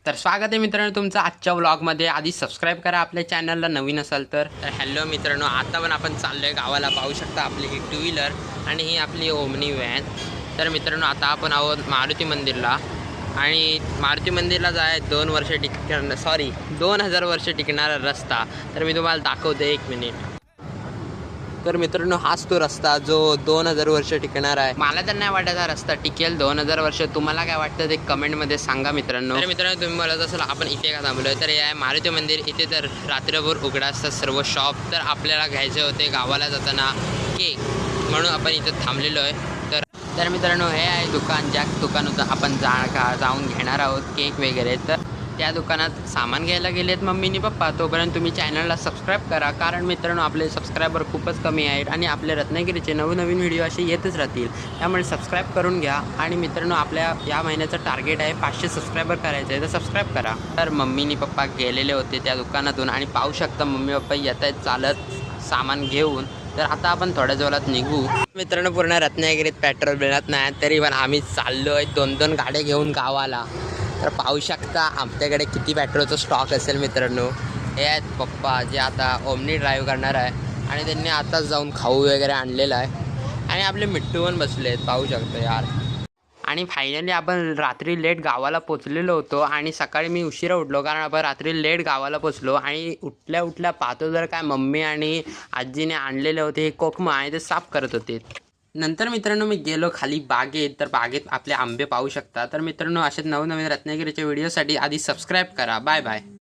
तर स्वागत आहे मित्रांनो तुमचं आजच्या व्लॉगमध्ये। आधी सबस्क्राईब करा आपल्या चॅनलला नवीन असाल तर। हॅलो मित्रांनो, आता पण आपण चाललोय गावाला। पाहू शकता आपली ही टू व्हीलर आणि ही आपली ओमनी व्हॅन। तर मित्रांनो आता आपण आहोत मारुती मंदिरला आणि मारुती मंदिरला जाय 2000 वर्ष टिकणारा रस्ता। तर मी तुम्हाला दाखवते, एक मिनिट। तर मित्रांनो हाच तो रस्ता जो 2000 वर्ष टिकणार आहे। मला तर नाही वाटत हा रस्ता टिकेल 2000 वर्ष। तुम्हाला काय वाटतं ते कमेंटमध्ये सांगा मित्रांनो। तर मित्रांनो तुम्ही बोलत असाल आपण इथे का थांबलोय, तर हे आहे मारुती मंदिर। इथे तर रात्रभर उघडा असतात सर्व शॉप। तर आपल्याला घ्यायचे होते गावाला जाताना केक, म्हणून आपण इथे थांबलेलो आहे। तर मित्रांनो हे आहे दुकान, ज्या दुकानात आपण जाऊन घेणार आहोत केक वगैरे। तर त्या दुकानात सामान घ्यायला गेलेत मम्मी आणि पप्पा। तोपर्यंत तुम्ही चॅनलला सबस्क्राईब करा, कारण मित्रांनो आपले सबस्क्रायबर खूपच कमी आहेत आणि आपले रत्नागिरीचे नवनवीन व्हिडिओ असे येतच राहतील। त्यामुळे सबस्क्राईब करून घ्या। आणि मित्रांनो आपल्या या महिन्याचं टार्गेट आहे 500 सबस्क्रायबर करायचं आहे, तर सबस्क्राईब करा। तर मम्मी आणि पप्पा गेलेले होते त्या दुकानातून आणि पाहू शकता मम्मी पप्पा येत आहेत चालत सामान घेऊन। तर आता आपण थोड्या जोरात निघू। मित्रांनो पूर्ण रत्नागिरीत पेट्रोल मिळत नाही, तरी पण आम्ही चाललो आहे 2-2 गाड्या घेऊन गावाला। तर पाहू शकता आमच्याकडे किती पेट्रोलचा स्टॉक असेल मित्रांनो। हे आहेत पप्पा जे आता ओमनी ड्राईव्ह करणार आहे आणि त्यांनी आताच जाऊन खाऊ वगैरे आणलेला आहे आणि आपले मिट्टू पण बसले आहेत, पाहू शकतो यार। आणि फायनली आपण रात्री लेट गावाला पोचलेलो होतो आणि सकाळी मी उशिरा उठलो, कारण आपण रात्री लेट गावाला पोचलो। आणि उठल्या पाहतो जर काय मम्मी आणि आजीने आणलेले होते हे कोकमा आणि ते साफ करत होते। नंतर मित्रांनो मी गेलो खाली बागेत, तर बागेत आपले आंबे पाहू शकता। तर मित्रांनो असेच नवनवीन रत्नागिरीच्या व्हिडिओसाठी आधी सबस्क्राईब करा। Bye bye.